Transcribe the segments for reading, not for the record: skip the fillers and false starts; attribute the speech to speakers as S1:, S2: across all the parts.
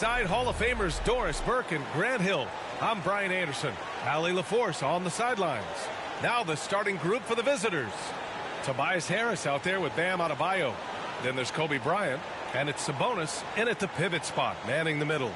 S1: Side Hall of Famers Doris Burke and Grant Hill. I'm Brian Anderson. Allie LaForce on the sidelines. Now the starting group for the visitors. Tobias Harris out there with Bam Adebayo. Then there's Kobe Bryant, and it's Sabonis in at the pivot spot, manning the middle.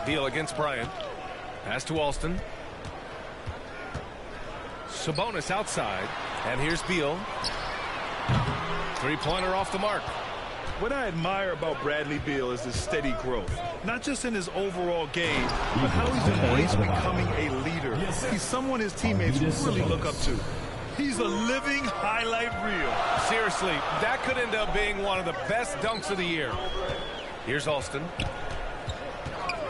S1: Beal against Bryant. Pass to Alston. Sabonis outside. And here's Beal. Three-pointer off the mark.
S2: What I admire about Bradley Beal is his steady growth. Not just in his overall game, but how he's embraced becoming a leader. He's someone his teammates really look up to. He's a living highlight reel.
S1: Seriously, that could end up being one of the best dunks of the year. Here's Alston.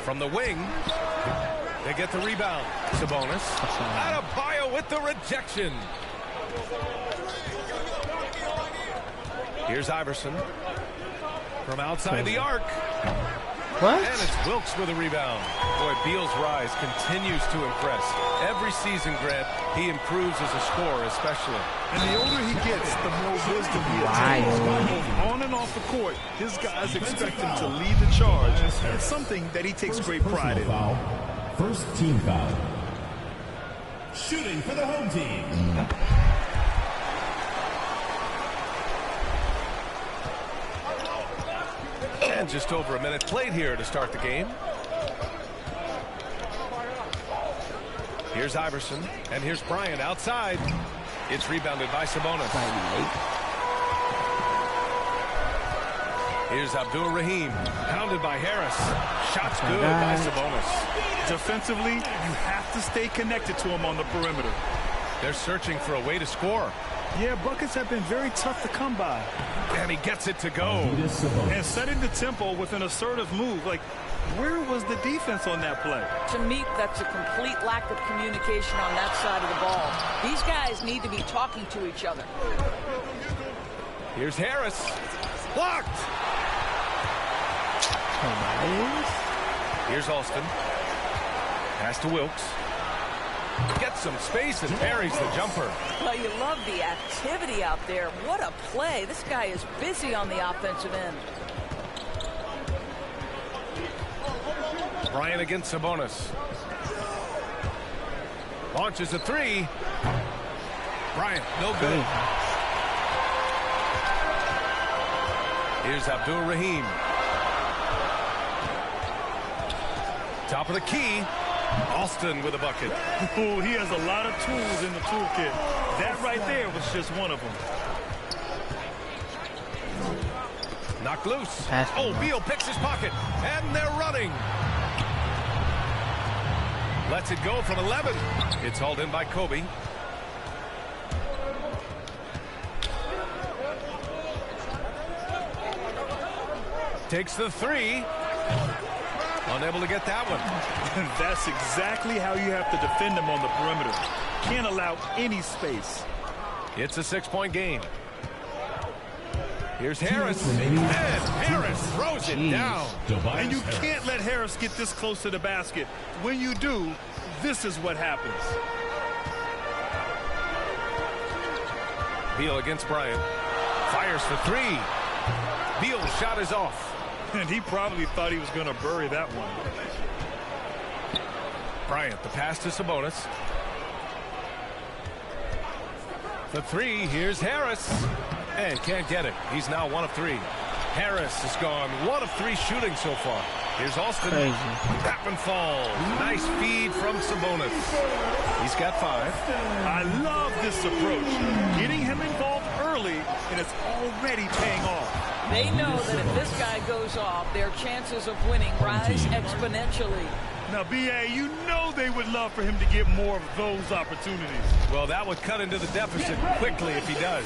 S1: From the wing, they get the rebound. Sabonis. Adebayo with the rejection. Here's Iverson. From outside the arc.
S3: What?
S1: And it's Wilkes with a rebound. Boy, Beal's rise continues to impress. Every season, Grant, he improves as a scorer especially.
S2: And the older he gets, the more wisdom he attains. Both on and off the court, his guys expect him to lead the charge. It's something that he takes great pride in.
S4: First team foul. Shooting for the home team.
S1: And just over a minute played here to start the game. Here's Iverson, and here's Bryant outside. It's rebounded by Sabonis. Here's Abdul-Rahim, pounded by Harris. Shots good by Sabonis.
S2: Defensively, you have to stay connected to him on the perimeter.
S1: They're searching for a way to score.
S2: Yeah, buckets have been very tough to come by.
S1: And he gets it to go.
S2: And setting the tempo with an assertive move. Like, where was the defense on that play?
S5: To me, that's a complete lack of communication on that side of the ball. These guys need to be talking to each other.
S1: Here's Harris. Blocked. Here's Alston. Pass to Wilkes. Gets some space and buries the jumper.
S5: Well, you love the activity out there. What a play. This guy is busy on the offensive end.
S1: Bryant against Sabonis. Launches a three. Bryant, no good. Here's Abdul-Rahim. Top of the key. Alston with a bucket.
S2: Ooh, he has a lot of tools in the toolkit. That right there was just one of them.
S1: Knocked loose. Oh, Beal picks his pocket. And they're running. Lets it go from 11. It's hauled in by Kobe. Takes the three. Unable to get that one.
S2: That's exactly how you have to defend him on the perimeter. Can't allow any space.
S1: It's a 6-point game. Here's Harris. And Harris throws it down.
S2: And you can't let Harris get this close to the basket. When you do, this is what happens.
S1: Beal against Bryant. Fires for three. Beal's shot is off.
S2: And he probably thought he was going to bury that one.
S1: Bryant, the pass to Sabonis. The three, here's Harris. And can't get it. He's now 1 of 3. Harris has gone 1 of 3 shooting so far. Here's Alston.
S3: Crazy.
S1: That one falls. Nice feed from Sabonis. He's got 5.
S2: I love this approach. Getting him involved early, and it's already paying off.
S5: They know that if this guy goes off, their chances of winning rise exponentially.
S2: Now, B.A., you know they would love for him to get more of those opportunities.
S1: Well, that would cut into the deficit quickly if he does.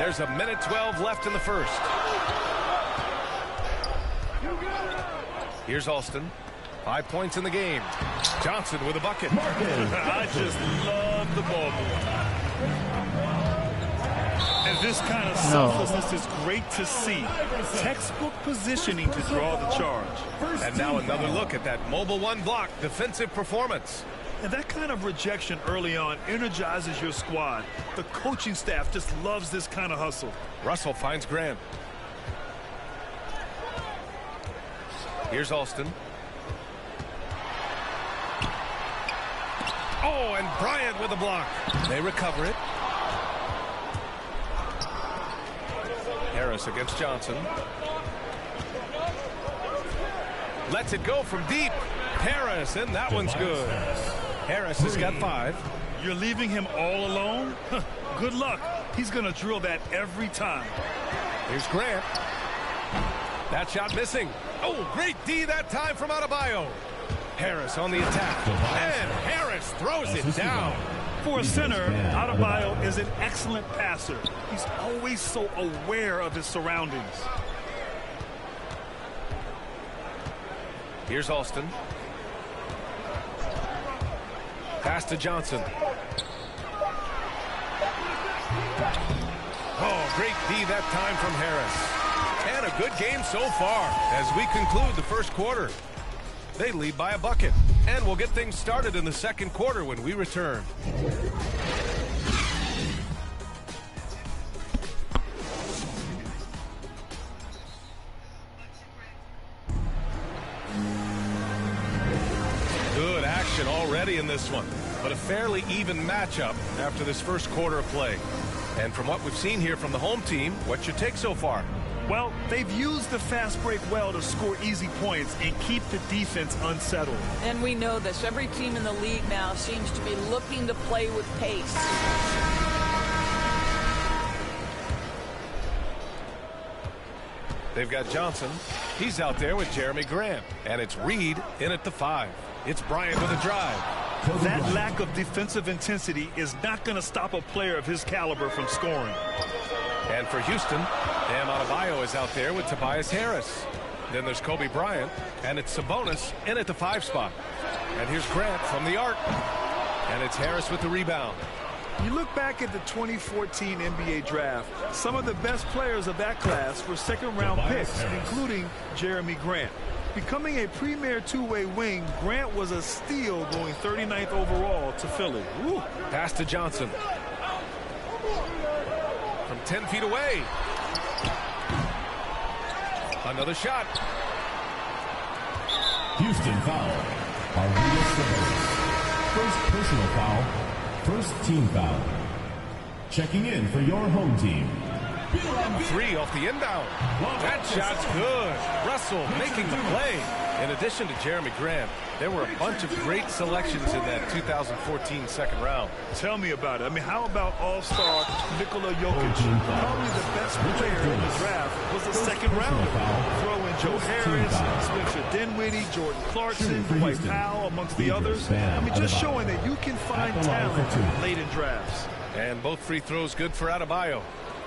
S1: There's a minute 12 left in the first. Here's Alston. 5 points in the game. Johnson with a bucket.
S2: I just love the ball boy. And this kind of selflessness is great to see. Textbook positioning to draw the charge.
S1: And now another look at that mobile one block defensive performance.
S2: And that kind of rejection early on energizes your squad. The coaching staff just loves this kind of hustle.
S1: Russell finds Grant. Here's Alston. Oh, and Bryant with a block. They recover it. Harris against Johnson. Lets it go from deep. Harris, and that one's good. Harris has got 5.
S2: You're leaving him all alone? Good luck. He's going to drill that every time.
S1: Here's Grant. That shot missing. Oh, great D that time from Adebayo. Harris on the attack. And Harris throws it down.
S2: For a center, Adebayo is an excellent passer. He's always so aware of his surroundings.
S1: Here's Alston. Pass to Johnson. Oh, great D that time from Harris. And a good game so far as we conclude the first quarter. They lead by a bucket. And we'll get things started in the second quarter when we return. Good action already in this one, but a fairly even matchup after this first quarter of play. And from what we've seen here from the home team, what's your take so far?
S2: Well, they've used the fast break well to score easy points and keep the defense unsettled.
S5: And we know this. Every team in the league now seems to be looking to play with pace.
S1: They've got Johnson. He's out there with Jeremy Grant. And it's Reed in at the 5. It's Bryant with a drive.
S2: That lack of defensive intensity is not going to stop a player of his caliber from scoring.
S1: And for Houston, Bam Adebayo is out there with Tobias Harris. Then there's Kobe Bryant, and it's Sabonis in at the 5 spot. And here's Grant from the arc. And it's Harris with the rebound.
S2: You look back at the 2014 NBA draft, some of the best players of that class were second-round picks, including Jeremy Grant. Becoming a premier two-way wing, Grant was a steal going 39th overall to Philly. Woo.
S1: Pass to Johnson. From 10 feet away. Another shot.
S4: Houston foul. Arvidas Sabonis. First personal foul. First team foul. Checking in for your home team.
S1: 3 off the inbound. That shot's good. Russell making the play. In addition to Jeremy Grant, there were a bunch of great selections in that 2014 second round.
S2: Tell me about it. I mean, how about all-star Nikola Jokic? Probably the best player in the draft was the second round. Throw in Joe Harris, Spencer Dinwiddie, Jordan Clarkson, Dwight Powell, amongst the others. I mean, just showing that you can find talent late in drafts.
S1: And both free throws good for Adebayo.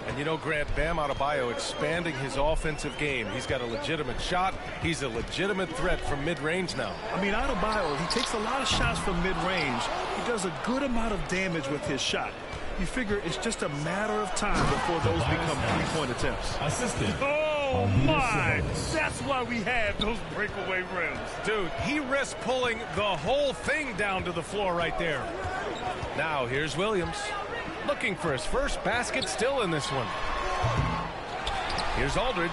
S1: And you know, Grant, Bam Adebayo expanding his offensive game. He's got a legitimate shot. He's a legitimate threat from mid-range now.
S2: I mean, Adebayo, he takes a lot of shots from mid-range. He does a good amount of damage with his shot. You figure it's just a matter of time before those become three-point attempts.
S4: Assistant.
S2: Oh, my! That's why we have those breakaway rims.
S1: Dude, he risked pulling the whole thing down to the floor right there. Now, here's Williams. Looking for his first basket still in this one. Here's Aldridge.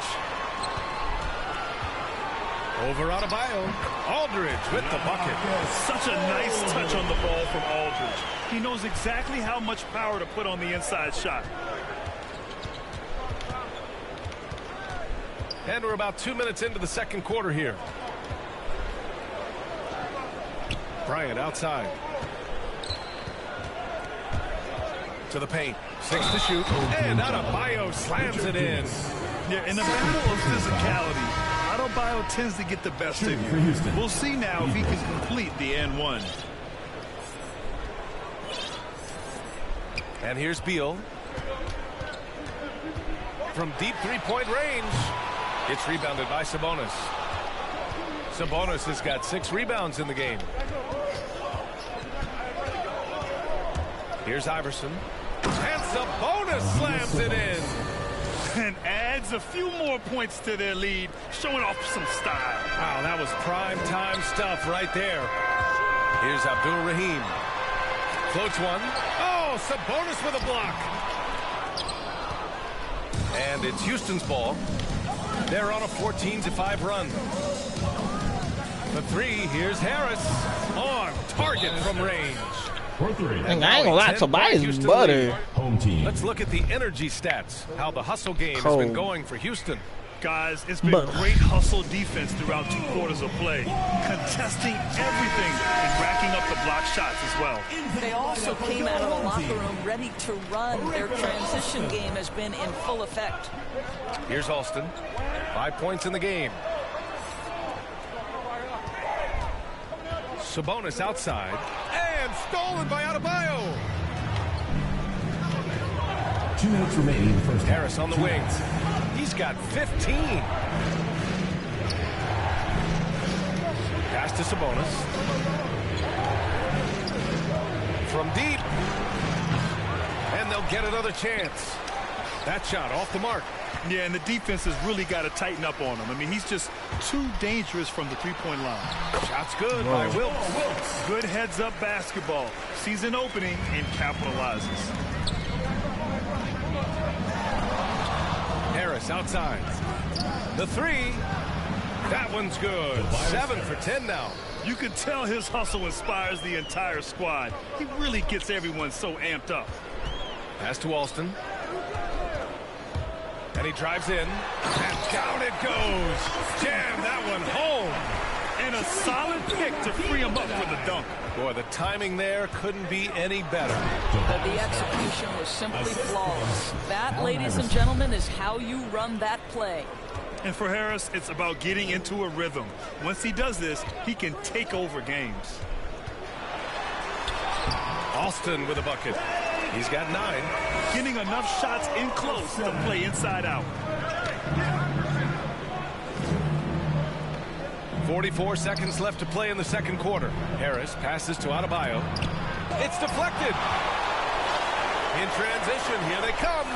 S1: Over Adebayo. Aldridge with the bucket.
S2: Such a nice touch on the ball from Aldridge. He knows exactly how much power to put on the inside shot.
S1: And we're about 2 minutes into the second quarter here. Bryant outside. To the paint. 6 to shoot. And Adebayo slams it in.
S2: Yeah, in the battle of physicality, Adebayo tends to get the best of you. We'll see now if he can complete the N1.
S1: And here's Beal. from deep three-point range. It's rebounded by Sabonis. Sabonis has got 6 rebounds in the game. Here's Iverson. And Sabonis slams it in.
S2: And adds a few more points to their lead, showing off some style.
S1: Wow, that was prime time stuff right there. Here's Abdul-Rahim. Floats one. Oh, Sabonis with a block. And it's Houston's ball. They're on a 14-5 run. The 3, here's Harris. On target from range.
S3: And I ain't gonna lie, Tobias butter.
S4: Home team.
S1: Let's look at the energy stats, how the hustle game has been going for Houston.
S2: Guys, it's been great hustle defense throughout 2 quarters of play, contesting everything and racking up the block shots as well.
S5: They also came out of the locker room ready to run. Their transition game has been in full effect.
S1: Here's Alston. 5 points in the game. Sabonis outside. And stolen by Adebayo.
S4: 2 minutes remaining in the first half.
S1: Harris on the wing. He's got 15. Pass to Sabonis. From deep. And they'll get another chance. That shot off the mark.
S2: Yeah, and the defense has really got to tighten up on him. I mean, he's just too dangerous from the three-point line.
S1: Shot's good by Wilkes.
S2: Good heads-up basketball. Sees an opening and capitalizes.
S1: Harris outside. The 3. That one's good. 7 for 10 now.
S2: You can tell his hustle inspires the entire squad. He really gets everyone so amped up.
S1: Pass to Alston. And he drives in. And down it goes. Jam that one home.
S2: And a solid pick to free him up for the dunk.
S1: Boy, the timing there couldn't be any better.
S5: But the execution was simply flawless. That, ladies and gentlemen, is how you run that play.
S2: And for Harris, it's about getting into a rhythm. Once he does this, he can take over games.
S1: Alston with a bucket. He's got 9.
S2: Getting enough shots in close to play inside out.
S1: 44 seconds left to play in the second quarter. Harris passes to Adebayo. It's deflected. In transition, here they come.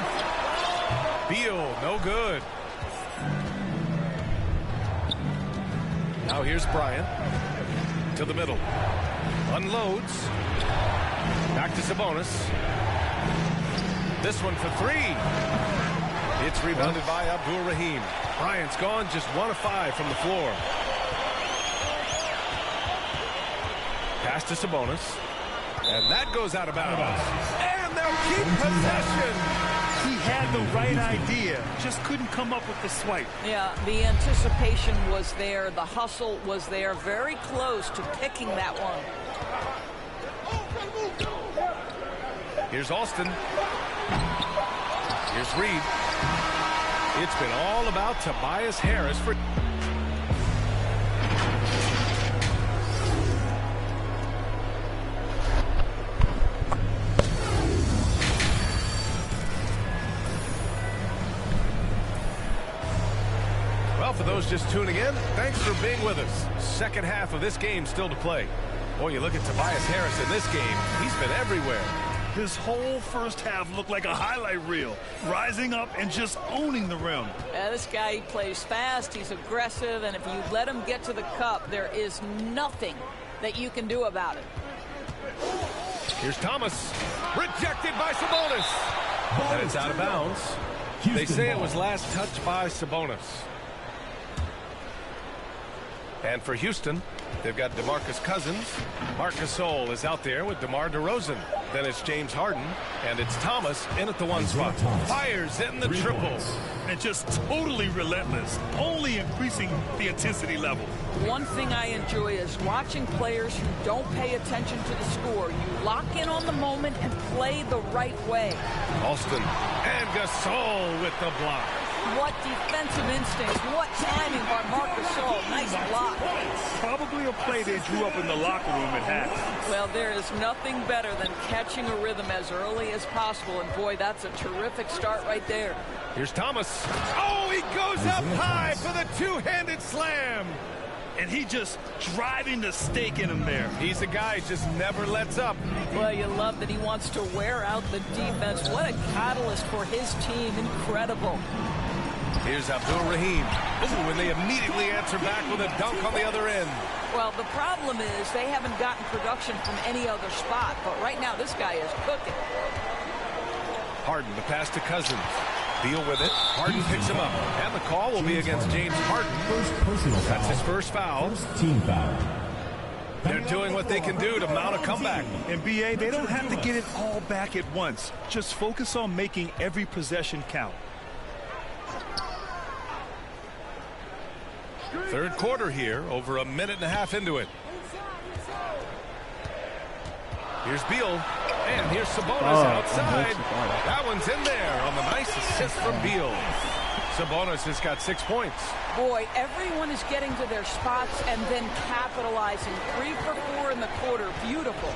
S1: Beal, no good. Now here's Bryant. To the middle. Unloads. Back to Sabonis. This one for 3. It's rebounded by Abdul-Rahim. Bryant's gone just 1 of 5 from the floor. Pass to Sabonis. And that goes out of bounds. And they'll keep possession.
S2: He had the right idea, just couldn't come up with the swipe.
S5: Yeah, the anticipation was there. The hustle was there. Very close to picking that one.
S1: Here's Alston. Here's Reed. It's been all about Tobias Harris for... Well, for those just tuning in, thanks for being with us. Second half of this game still to play. Boy, you look at Tobias Harris in this game. He's been everywhere.
S2: His whole first half looked like a highlight reel, rising up and just owning the rim.
S5: Yeah, this guy, he plays fast, he's aggressive, and if you let him get to the cup, there is nothing that you can do about it.
S1: Here's Thomas. Rejected by Sabonis. And it's out of bounds. They say it was last touched by Sabonis. And for Houston, they've got DeMarcus Cousins. Marc Gasol is out there with DeMar DeRozan. Then it's James Harden, and it's Thomas in at the 1 spot. Fires in the triple.
S2: And just totally relentless, only increasing the intensity level.
S5: One thing I enjoy is watching players who don't pay attention to the score. You lock in on the moment and play the right way.
S1: Alston and Gasol with the block.
S5: What defensive instincts. What timing by Marcus Gasol. Nice block.
S2: Probably a play they drew up in the locker room at half.
S5: Well, there is nothing better than catching a rhythm as early as possible. And, boy, that's a terrific start right there.
S1: Here's Thomas. Oh, he goes up high for the two-handed slam.
S2: And he just driving the stake in him there.
S1: He's a guy who just never lets up.
S5: Well, you love that he wants to wear out the defense. What a catalyst for his team. Incredible.
S1: Here's Abdul-Rahim. Ooh, and they immediately answer back with a dunk on the other end.
S5: Well, the problem is they haven't gotten production from any other spot. But right now, this guy is cooking.
S1: Harden, the pass to Cousins. Beal with it. Harden picks him up. And the call will be against James Harden. That's his first foul.
S4: First team foul.
S1: They're doing what they can do to mount a comeback.
S2: And BA, they don't have to get it all back at once. Just focus on making every possession count.
S1: Third quarter here, over a minute and a half into it. Here's Beal. And here's Sabonis outside. That one's in there on the nice assist from Beal. Sabonis has got 6 points.
S5: Boy, everyone is getting to their spots and then capitalizing. 3 for 4 in the quarter. Beautiful.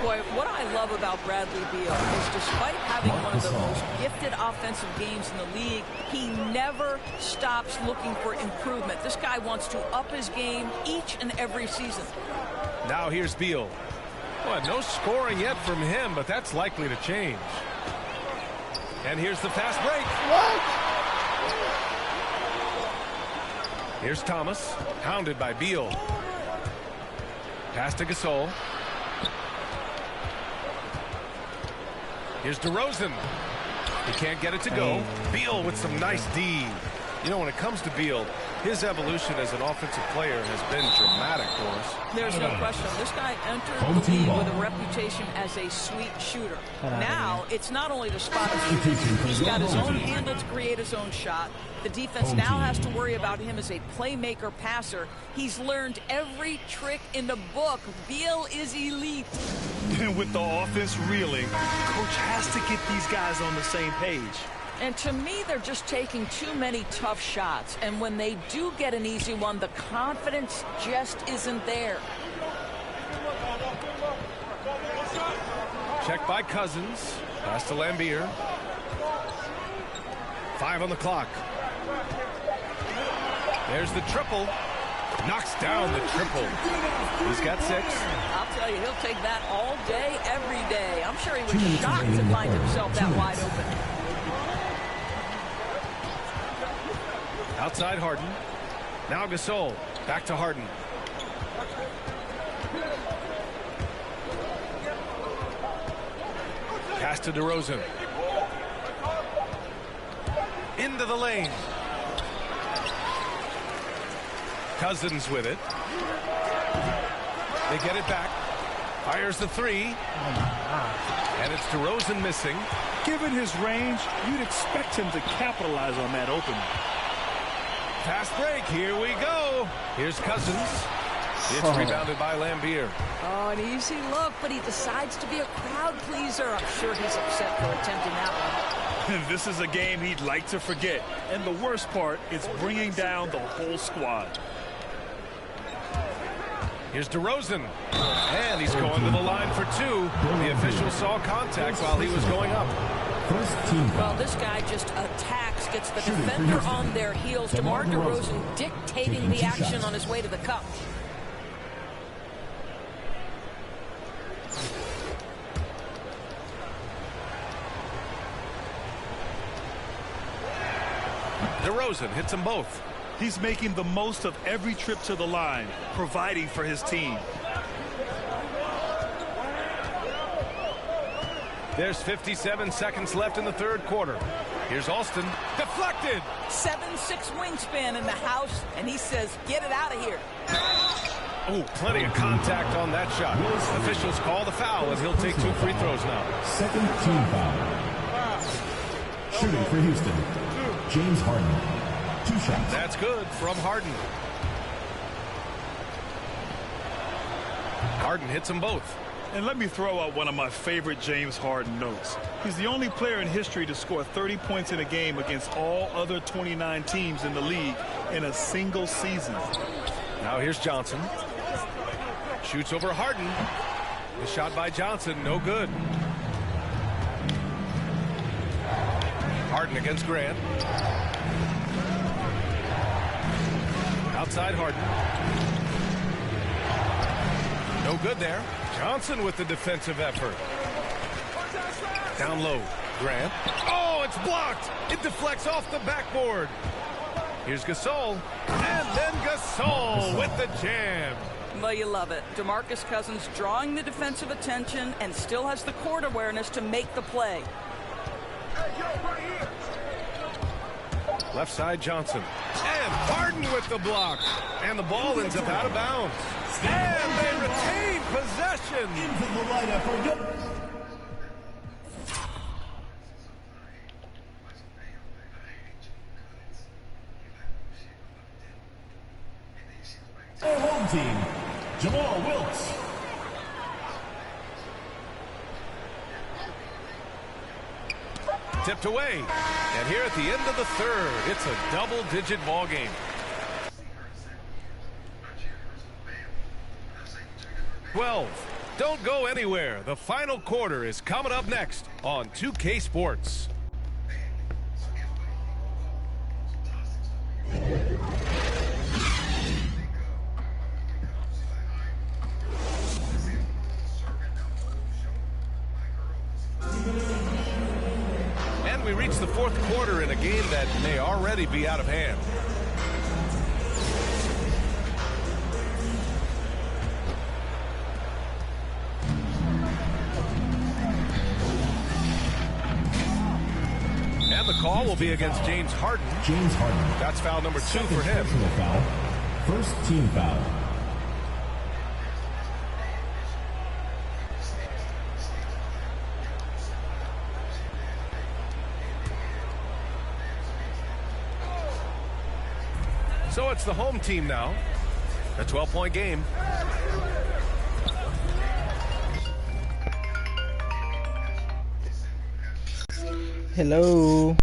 S5: Boy, what I love about Bradley Beal is despite having one of the most gifted offensive games in the league, he never stops looking for improvement. This guy wants to up his game each and every season.
S1: Now here's Beal. Well, no scoring yet from him, but that's likely to change. And here's the fast break.
S3: What?
S1: Here's Thomas, hounded by Beal. Pass to Gasol. Here's DeRozan. He can't get it to go. Beal with some nice D. You know, when it comes to Beal, his evolution as an offensive player has been dramatic for us.
S5: There's no question. This guy entered the league with a reputation as a sweet shooter. Now, it's not only the spot of shooting. He's got his own handle to create his own shot. The defense now has to worry about him as a playmaker passer. He's learned every trick in the book. Beal is elite.
S2: And with the offense reeling, coach has to get these guys on the same page.
S5: And to me, they're just taking too many tough shots. And when they do get an easy one, the confidence just isn't there.
S1: Check by Cousins. Pass to Lambier. 5 on the clock. There's the triple. Knocks down the triple. He's got 6.
S5: I'll tell you, he'll take that all day, every day. I'm sure he was shocked to find himself that wide open.
S1: Outside Harden. Now Gasol. Back to Harden. Pass to DeRozan. Into the lane. Cousins with it. They get it back. Fires the 3. And it's DeRozan missing.
S2: Given his range, you'd expect him to capitalize on that opening.
S1: Fast break. Here we go. Here's Cousins. It's rebounded by Lambier.
S5: Oh, an easy look, but he decides to be a crowd pleaser. I'm sure he's upset for attempting that one.
S2: This is a game he'd like to forget. And the worst part, it's bringing down the whole squad.
S1: Here's DeRozan. And he's going to the line for 2. The official saw contact while he was going up.
S4: First team foul.
S5: Well, this guy just attacks, gets the defender on their heels. DeMar DeRozan dictating the action on his way to the cup.
S1: DeRozan hits them both.
S2: He's making the most of every trip to the line, providing for his team.
S1: There's 57 seconds left in the third quarter. Here's Alston. Deflected.
S5: 7'6" wingspan in the house, and he says, get it out of here.
S1: Oh, plenty of contact on that shot. Officials call the foul, and he'll take 2 free throws now.
S4: Second team foul. Shooting for Houston, James Harden. 2 shots.
S1: That's good from Harden. Harden hits them both.
S2: And let me throw out one of my favorite James Harden notes. He's the only player in history to score 30 points in a game against all other 29 teams in the league in a single season.
S1: Now here's Johnson. Shoots over Harden. The shot by Johnson, no good. Harden against Grant. Outside Harden. No good there. Johnson with the defensive effort. Down low. Grant. Oh, it's blocked. It deflects off the backboard. Here's Gasol. And then Gasol with the jam.
S5: Well, you love it. DeMarcus Cousins drawing the defensive attention and still has the court awareness to make the play.
S1: Left side Johnson. And Harden with the block. And the ball ends up out of bounds. And they retain possession.
S4: Into the lineup for home team, Jamal Wilkes.
S1: Tipped away. And here at the end of the third, it's a double-digit ball game. 12. Don't go anywhere. The final quarter is coming up next on 2K Sports. And we reach the fourth quarter in a game that may already be out of hand. And the call will be against James Harden.
S4: James Harden.
S1: That's foul number 2
S4: Second
S1: for him.
S4: personal foul. First team foul.
S1: So it's the home team now. A 12-point game.
S3: Hello.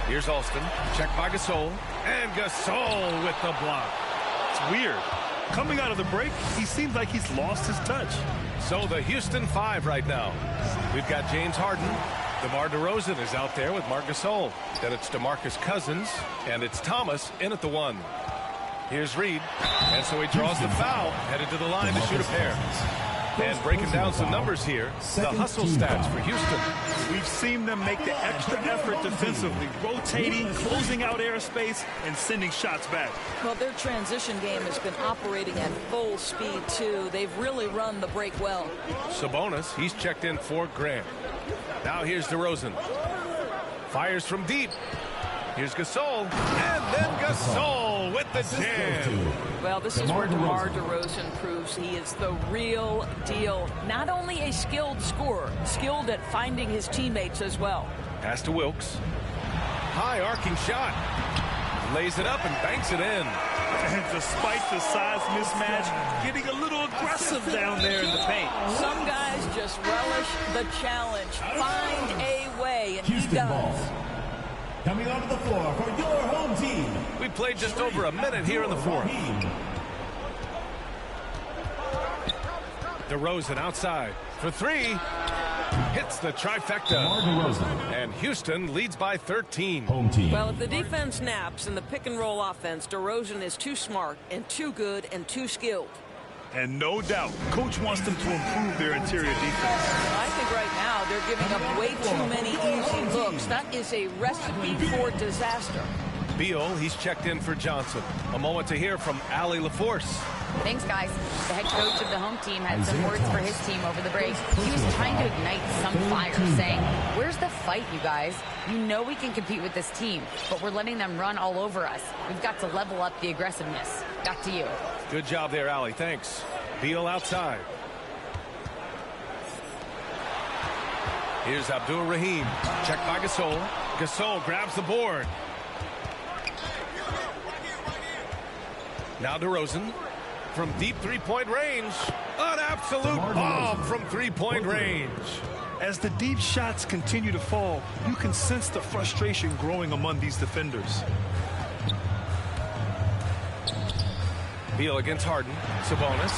S1: Here's Alston. Check by Gasol. And Gasol with the block.
S2: It's weird. Coming out of the break, he seems like he's lost his touch.
S1: So the Houston 5 right now. We've got James Harden. DeMar DeRozan is out there with Marc Gasol. Then it's DeMarcus Cousins. And it's Thomas in at the 1. Here's Reed. And so he draws the foul, headed to the line to shoot a pair. And breaking down some numbers here, the hustle stats for Houston.
S2: We've seen them make the extra effort defensively, rotating, closing out airspace, and sending shots back.
S5: Well, their transition game has been operating at full speed, too. They've really run the break well.
S1: Sabonis, he's checked in for Grant. Now here's DeRozan. Fires from deep. Here's Gasol. And then Gasol with the jam.
S5: Well, this is where DeMar DeRozan proves he is the real deal. Not only a skilled scorer, skilled at finding his teammates as well.
S1: Pass to Wilkes. High arcing shot. Lays it up and banks it in.
S2: And despite the size mismatch, getting a little aggressive down there in the paint.
S5: Some guys just relish the challenge. Find a way, and he does.
S4: Coming onto the floor for your home team.
S1: We played just over a minute here in the fourth. DeRozan outside for three. Hits the trifecta. And Houston leads by 13.
S4: Home team.
S6: Well, if the defense naps in the pick-and-roll offense, DeRozan is too smart and too good and too skilled.
S2: And no doubt, Coach wants them to improve their interior defense.
S5: I think right now they're giving up way too many easy looks. That is a recipe for disaster.
S1: Beal, he's checked in for Johnson. A moment to hear from Allie LaForce.
S7: Thanks, guys. The head coach of the home team had some words for his team over the break. He was trying to ignite some fire, saying, "Where's the fight, you guys? You know we can compete with this team, but we're letting them run all over us. We've got to level up the aggressiveness." Back to you.
S1: Good job there, Allie. Thanks. Beal outside. Here's Abdul Rahim. Checked by Gasol. Gasol grabs the board. Now DeRozan from deep three-point range. An absolute bomb from three-point range.
S2: As the deep shots continue to fall, you can sense the frustration growing among these defenders.
S1: Beal against Harden. Sabonis.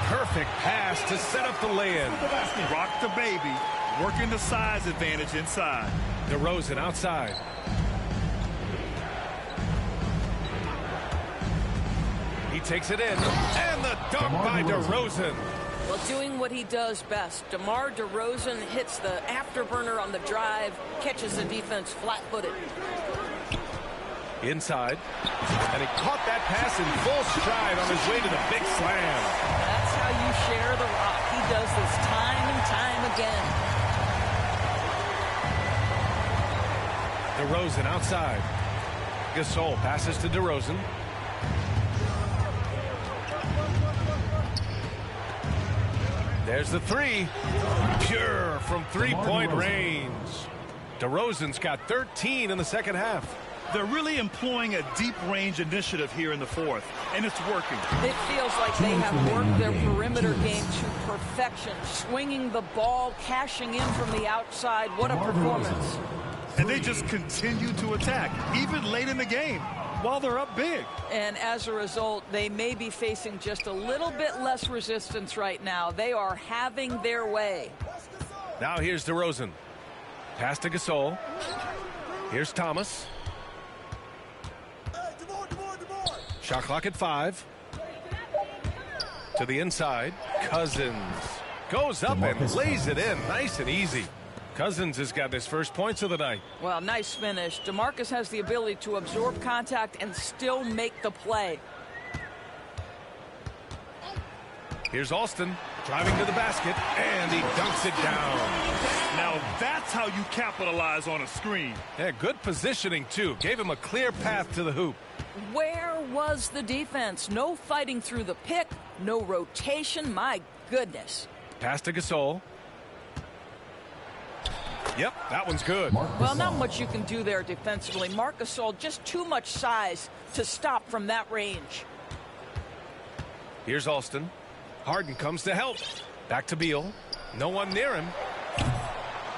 S1: Perfect pass to set up the lay-in.
S2: Rock the baby, working the size advantage inside.
S1: DeRozan outside. He takes it in. And the dunk by DeRozan.
S6: Well, doing what he does best. DeMar DeRozan hits the afterburner on the drive, catches the defense flat-footed.
S1: Inside. And he caught that pass in full stride on his way to the big slam.
S5: That's how you share the rock. He does this time and time again.
S1: DeRozan outside. Gasol passes to DeRozan. There's the three. Pure from three-point range. DeRozan's got 13 in the second half.
S2: They're really employing a deep range initiative here in the fourth, and it's working.
S5: It feels like they have worked their perimeter game to perfection, swinging the ball, cashing in from the outside. What a performance.
S2: And they just continue to attack, even late in the game, while they're up big.
S5: And as a result, they may be facing just a little bit less resistance right now. They are having their way.
S1: Now here's DeRozan. Pass to Gasol. Here's Thomas. Shot clock at 5. To the inside. Cousins goes up and lays it in. Nice and easy. Cousins has got his first points of the night.
S5: Well, nice finish. DeMarcus has the ability to absorb contact and still make the play.
S1: Here's Alston driving to the basket, and he dunks it down.
S2: Now that's how you capitalize on a screen.
S1: Yeah, good positioning, too. Gave him a clear path to the hoop.
S5: Where was the defense? No fighting through the pick, no rotation. My goodness.
S1: Pass to Gasol. Yep, that one's good.
S5: Well, not much you can do there defensively. Marc Gasol, just too much size to stop from that range.
S1: Here's Alston. Harden comes to help. Back to Beal. No one near him.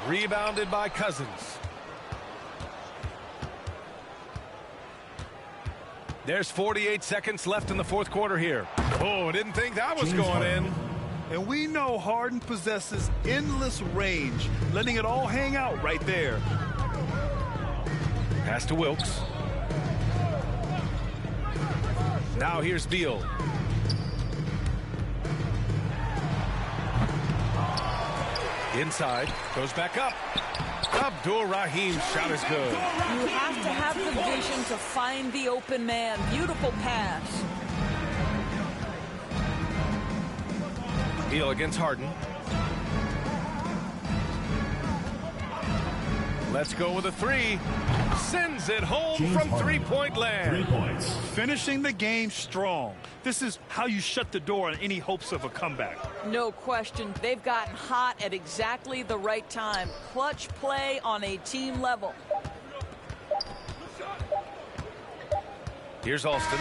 S1: Rebounded by Cousins. There's 48 seconds left in the fourth quarter here. Oh, didn't think that was going in.
S2: And we know Harden possesses endless range, letting it all hang out right there.
S1: Pass to Wilkes. Now here's Beal. Inside, goes back up. Abdul-Rahim's shot is good.
S5: You have to have the vision to find the open man. Beautiful pass.
S1: Beal against Harden. Let's go with a three. Sends it home
S4: James
S1: from
S4: Harden.
S1: three-point
S4: 3
S1: land.
S4: points.
S2: Finishing the game strong. This is how you shut the door on any hopes of a comeback.
S5: No question. They've gotten hot at exactly the right time. Clutch play on a team level.
S1: Here's Alston.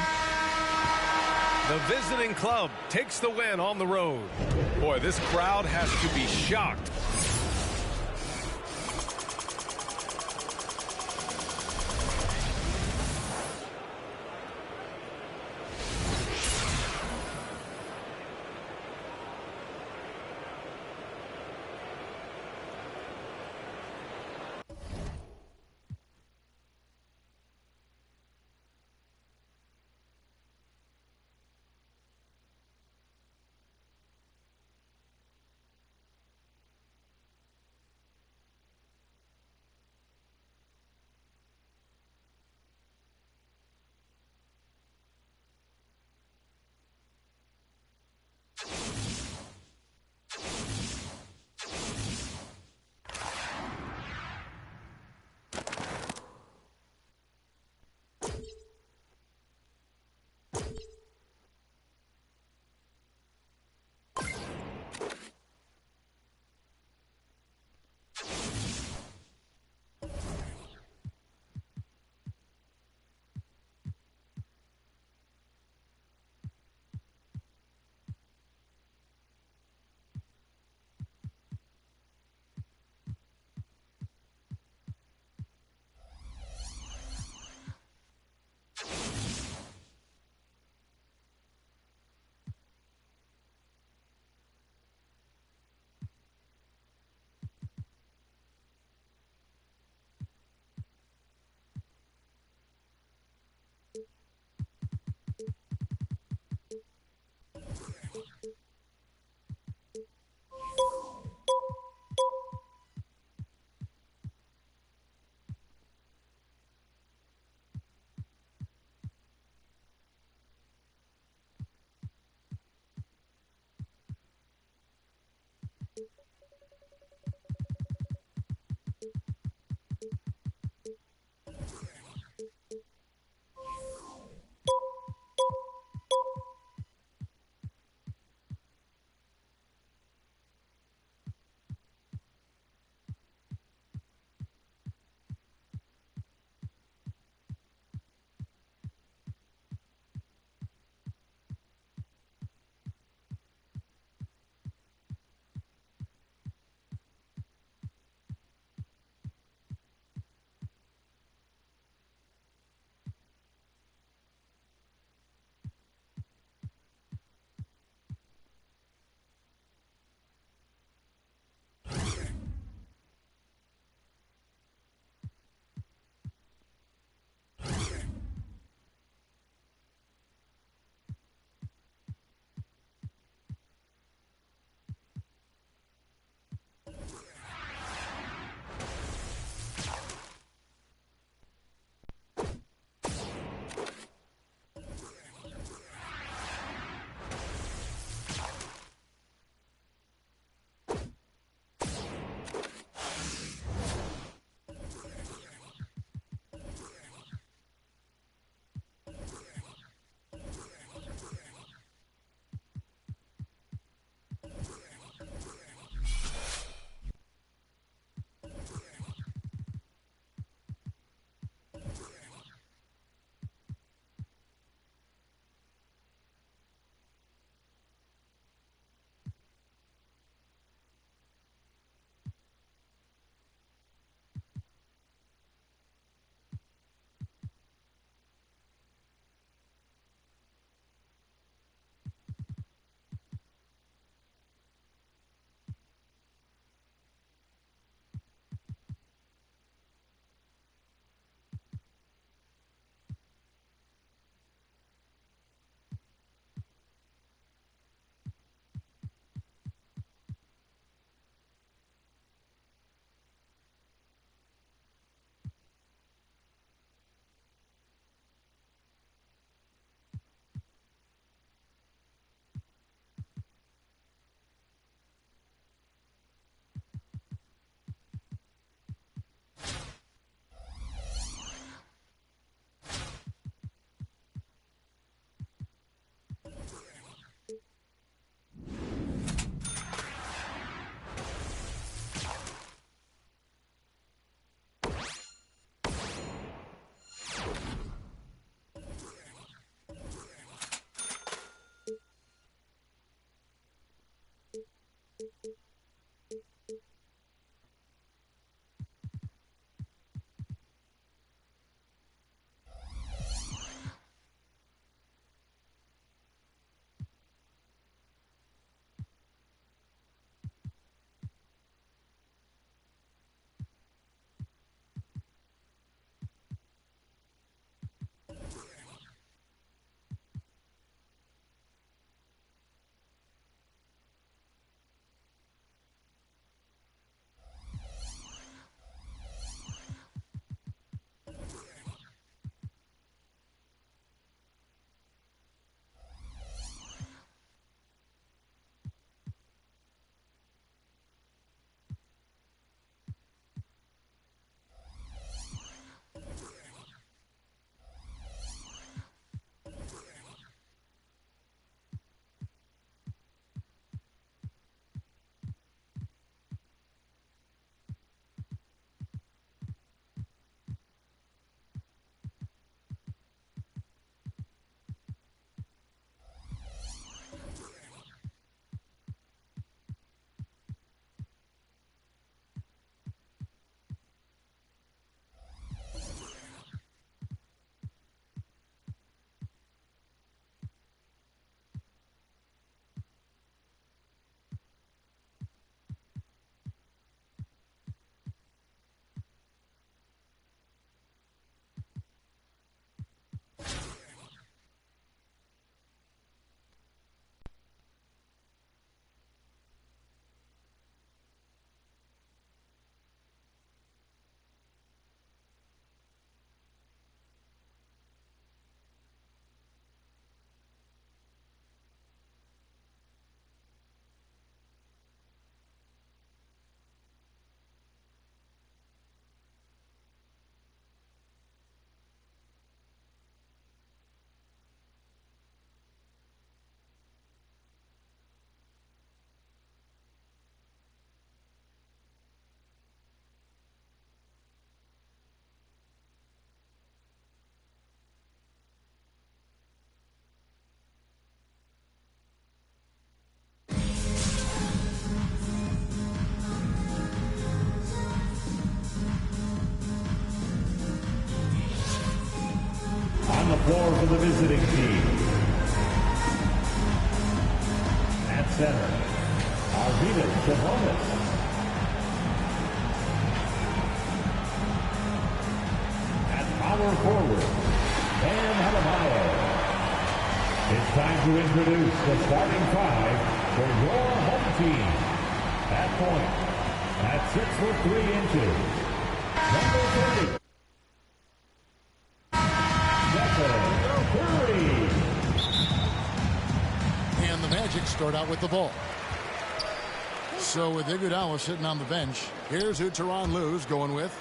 S1: The visiting club takes the win on the road. Boy, this crowd has to be shocked.
S4: floor for the visiting team. At center, Harden. At power forward, Bam Adebayo. It's time to introduce the starting five for your home team. At point, at 6'3" number 30.
S8: And the Magic start out with the ball. So with Iguodala sitting on the bench, here's who Tyronn Lue's going with.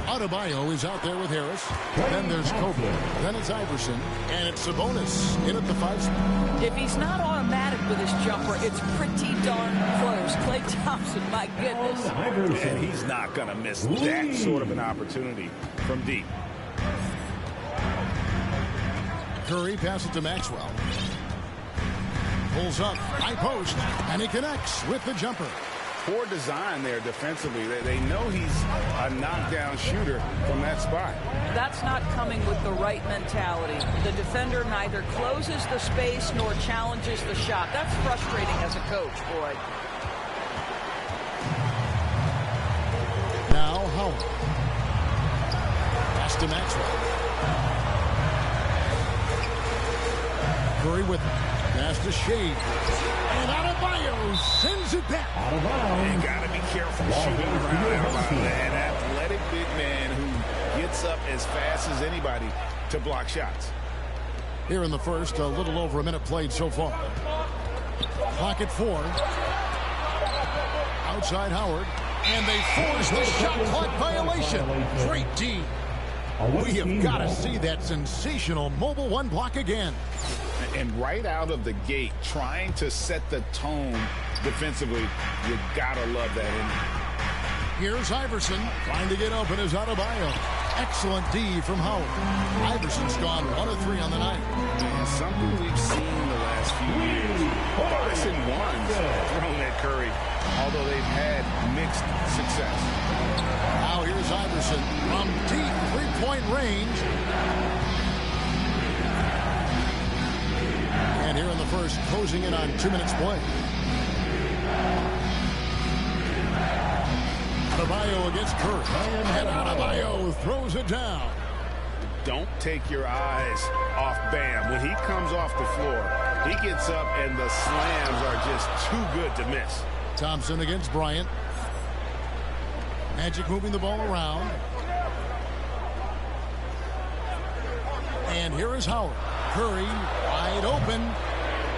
S8: Adebayo is out there with Harris. Then there's Kobe. Then it's Iverson. And it's Sabonis in at the 5 spot.
S5: If he's not automatic with his jumper, it's pretty darn close. Klay Thompson, my goodness.
S2: And he's not going to miss that sort of an opportunity from deep.
S8: Curry passes to Maxwell. Pulls up, high post, and he connects with the jumper.
S2: Poor design there defensively. They know he's a knockdown shooter from that spot.
S5: That's not coming with the right mentality. The defender neither closes the space nor challenges the shot. That's frustrating as a coach, boy.
S8: Now Howard. Pass to Maxwell. Curry with him. Pass to Shade. And Adebayo sends it back.
S2: You got to be careful shooting around an athletic big man who gets up as fast as anybody to block shots.
S8: Here in the first, a little over a minute played so far. Clock at 4. Outside Howard. And they force the shot clock violation. Great D. We have got to see that sensational mobile one block again.
S2: And right out of the gate, trying to set the tone defensively, you gotta love that energy.
S8: Here's Iverson trying to get open as Adebayo. Excellent D from Howard. Iverson's gone 1 of 3 on the night.
S2: And something we've seen the last few years. Boxing ones thrown at Curry, although they've had mixed success.
S8: Now here's Iverson from deep three-point range. And here in the first, closing in on 2 minutes play. Adebayo against Curry. And Adebayo throws it down.
S2: Don't take your eyes off Bam. When he comes off the floor, he gets up and the slams are just too good to miss.
S8: Thompson against Bryant. Magic moving the ball around. And here is Howard. Curry wide open.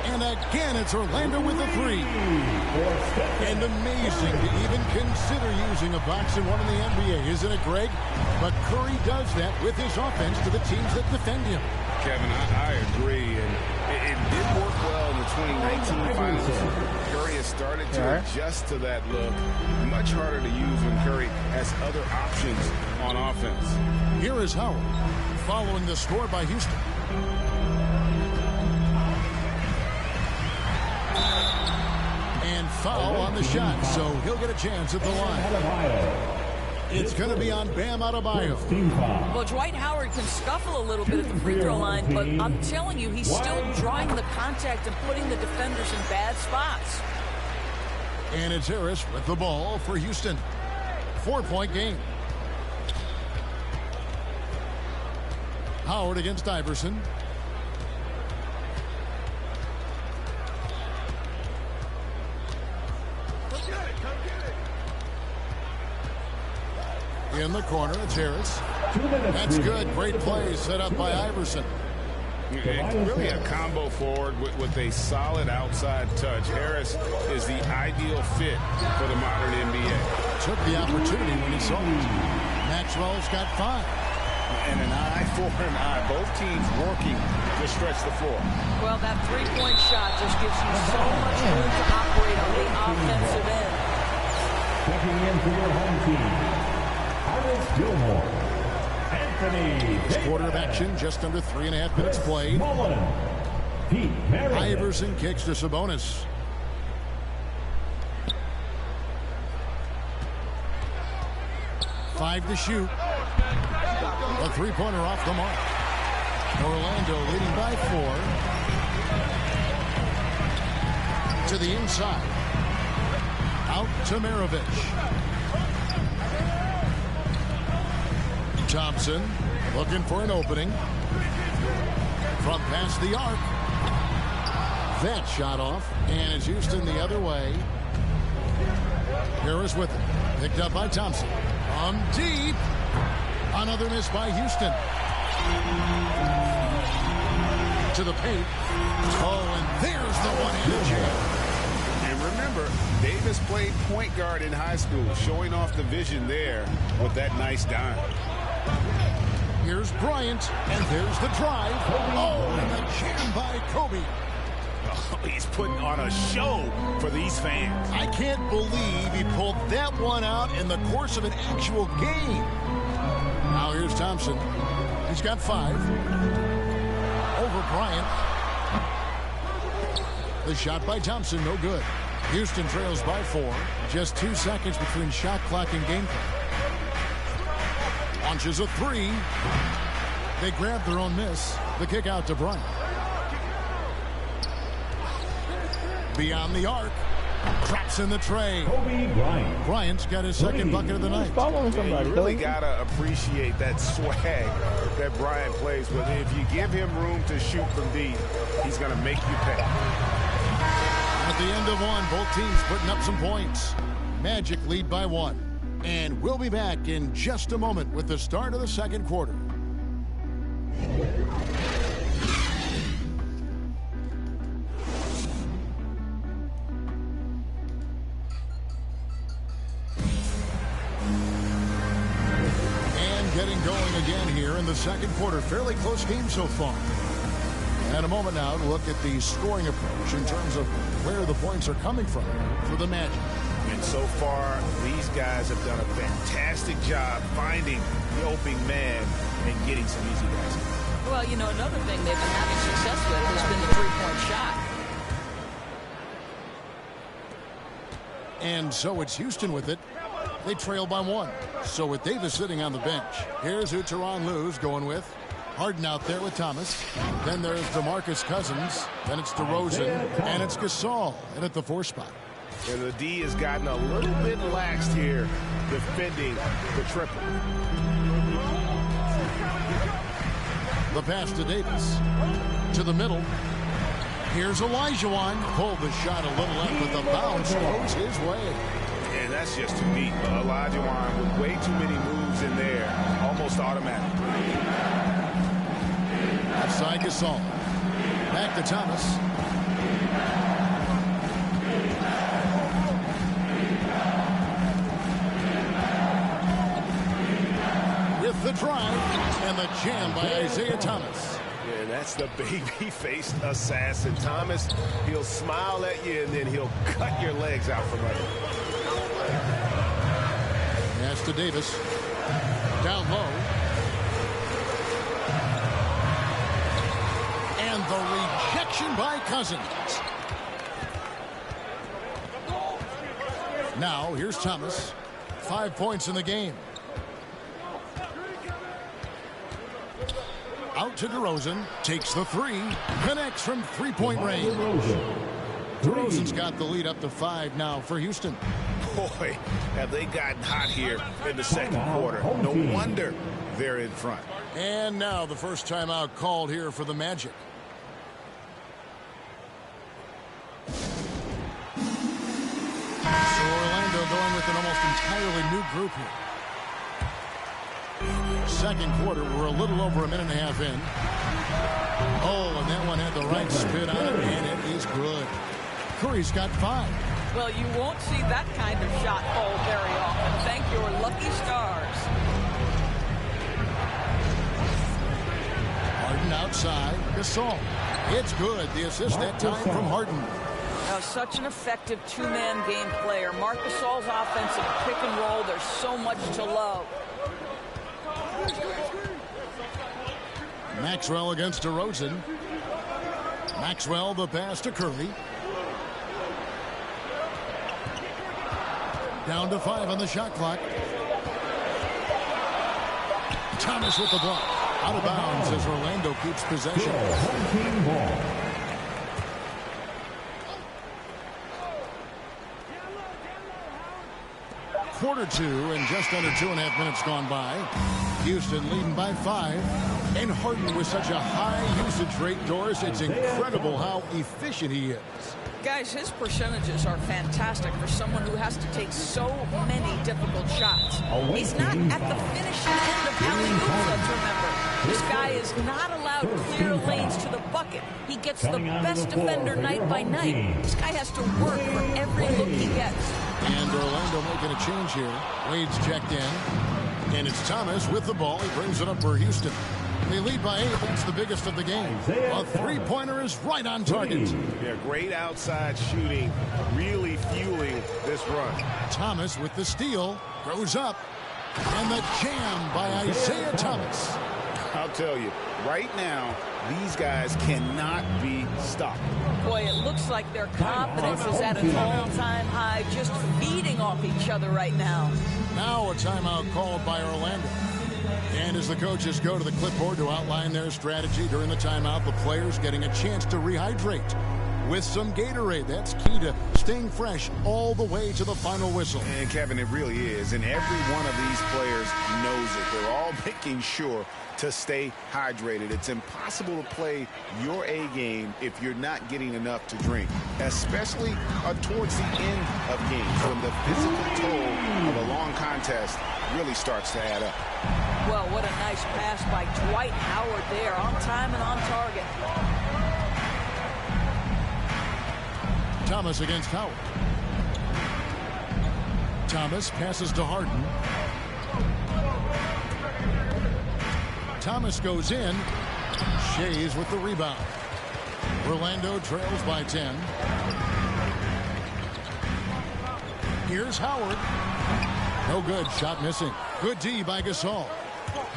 S8: And again, it's Orlando with the 3. And amazing to even consider using a box and one in the NBA, isn't it, Greg? But Curry does that with his offense to the teams that defend him.
S2: Kevin, I agree. And it did work well in the 2019 finals. Curry has started to adjust to that look. Much harder to use when Curry has other options on offense.
S8: Here is Howard, following the score by Houston. And foul on the shot, so he'll get a chance at the line. It's going to be on Bam Adebayo.
S5: Well, Dwight Howard can scuffle a little bit at the free throw line, but I'm telling you, he's still drawing the contact and putting the defenders in bad spots.
S8: And it's Harris with the ball for Houston. 4-point game. Howard against Iverson. In the corner, it's Harris. That's good. Great play set up by Iverson.
S2: Really a combo forward with a solid outside touch. Harris is the ideal fit for the modern NBA.
S8: Took the opportunity when he saw it. Maxwell's got 5.
S2: And an eye for an eye. Both teams working to stretch the floor.
S5: Well, that three-point shot just gives you so much room to operate on the offensive end.
S4: Checking in for your home team. Gilmore. Anthony.
S8: This quarter of action, just under 3.5 minutes played. Iverson kicks to Sabonis. Five to shoot. A three-pointer off the mark. Orlando leading by 4. To the inside. Out to Maravich. Thompson looking for an opening. From past the arc. That shot off. And it's Houston the other way. Harris with it. Picked up by Thompson. From deep. Another miss by Houston. To the paint. Oh, and there's the one-handed jam.
S9: And remember, Davis played point guard in high school, showing off the vision there with that nice dime.
S8: Here's Bryant, and there's the drive. Oh, and the jam by Kobe.
S9: Oh, he's putting on a show for these fans.
S8: I can't believe he pulled that one out in the course of an actual game. Now here's Thompson. He's got 5. Over Bryant. The shot by Thompson, no good. Houston trails by 4. Just 2 seconds between shot clock and game clock. Launches a 3. They grab their own miss. The kick out to Bryant. Beyond the arc. Drops in the tray.
S4: Kobe Bryant.
S8: Bryant's got his second bucket of the night.
S3: Following somebody.
S9: You really got to appreciate that swag that Bryant plays with. If you give him room to shoot from deep, he's going to make you pay.
S8: At the end of one, both teams putting up some points. Magic lead by 1. And we'll be back in just a moment with the start of the second quarter. And getting going again here in the second quarter. Fairly close game so far. And a moment now to look at the scoring approach in terms of where the points are coming from for the Magic.
S9: And so far, these guys have done a fantastic job finding the opening man and getting some easy baskets.
S5: Well, you know, another thing they've been having success with has been the three-point shot.
S8: And so it's Houston with it. They trail by 1. So with Davis sitting on the bench, here's who Tyronn Lue's going with. Harden out there with Thomas. Then there's DeMarcus Cousins. Then it's DeRozan. And it's Gasol in at the 4 spot.
S9: And the D has gotten a little bit laxed here defending the triple.
S8: The pass to Davis. To the middle. Here's Olajuwon. Pulled the shot a little left, but the bounce goes his way.
S9: And that's just too deep. Olajuwon with way too many moves in there. Almost automatic.
S8: Outside Gasol. Back to Thomas. With the drive and the jam by Isaiah Thomas.
S9: And that's the baby-faced assassin. Thomas, he'll smile at you and then he'll cut your legs out from under.
S8: Pass to Davis. Down low. And the rejection by Cousins. Now, here's Thomas. 5 points in the game. Out to DeRozan. Takes the 3. Connects from three-point range. DeRozan's got the lead up to 5 now for Houston.
S9: Boy, have they gotten hot here in the second quarter. No wonder they're in front.
S8: And now the first timeout called here for the Magic. So Orlando going with an almost entirely new group here. Second quarter, we're a little over a minute and a half in. Oh, and that one had the right spin on it, and it is good. Curry's got 5.
S5: Well, you won't see that kind of shot fall very often. Thank your lucky stars.
S8: Harden outside. Gasol. It's good. The assist that time from Harden.
S5: Now, such an effective two-man game player. Marc Gasol's offensive pick and roll, there's so much to love.
S8: Maxwell against DeRozan. Maxwell the pass to Curry. Down to 5 on the shot clock. Thomas with the block. Out of bounds as Orlando keeps possession.
S4: Home team ball.
S8: Quarter two and just under 2.5 minutes gone by. Houston leading by 5. And Harden with such a high usage rate, Doris, it's incredible how efficient he is.
S5: Guys, his percentages are fantastic for someone who has to take so many difficult shots. He's not at the finishing end of alley-oops, let's remember. This guy is not allowed clear lanes to the bucket. He gets the best defender night by night. This guy has to work for every look he gets.
S8: And Orlando making a change here. Wade's checked in. And it's Thomas with the ball. He brings it up for Houston. They lead by 8. That's the biggest of the game. A three-pointer is right on target.
S9: Yeah, great outside shooting, really fueling this run.
S8: Thomas with the steal. Throws up. And the jam by Isaiah Thomas.
S9: I'll tell you, right now, these guys cannot be stopped.
S5: Boy, it looks like their confidence is at an all-time high, just feeding off each other right now.
S8: Now a timeout called by Orlando. And as the coaches go to the clipboard to outline their strategy during the timeout, the players getting a chance to rehydrate with some Gatorade. That's key to staying fresh all the way to the final whistle.
S9: And Kevin, it really is. And every one of these players knows it. They're all making sure to stay hydrated. It's impossible to play your A game if you're not getting enough to drink, especially towards the end of games when the physical toll of a long contest really starts to add up.
S5: Well, what a nice pass by Dwight Howard there, on time and on target.
S8: Thomas against Howard. Thomas passes to Harden. Thomas goes in. Shays with the rebound. Orlando trails by 10. Here's Howard. No good. Shot missing. Good D by Gasol.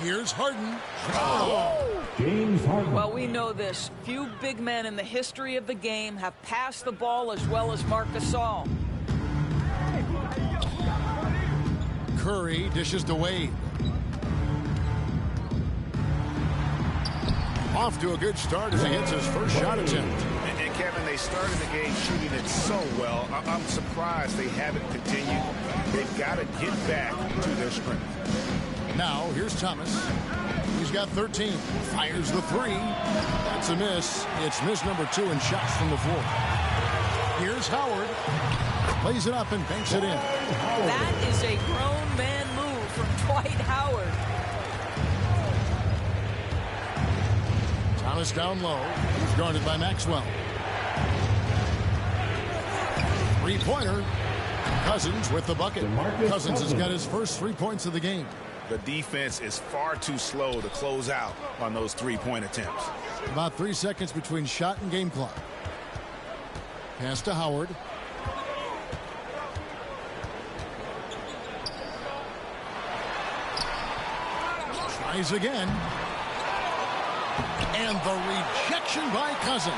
S8: Here's Harden. Oh.
S4: James Harden.
S5: Well, we know this. Few big men in the history of the game have passed the ball as well as Marc Gasol.
S8: Curry dishes to Wade. Off to a good start as he hits his first shot attempt.
S9: And Kevin, they started the game shooting it so well. I'm surprised they haven't continued. They've got to get back to their strength.
S8: Now, here's Thomas. He's got 13. Fires the three. That's a miss. It's miss number 2 in shots from the floor. Here's Howard. Plays it up and banks it in.
S5: That is a grown man move from Dwight Howard.
S8: Thomas down low. He's guarded by Maxwell. Three-pointer. Cousins with the bucket. Cousins has got his first 3 points of the game.
S9: The defense is far too slow to close out on those three-point attempts.
S8: About 3 seconds between shot and game clock. Pass to Howard. Tries again. And the rejection by Cousins.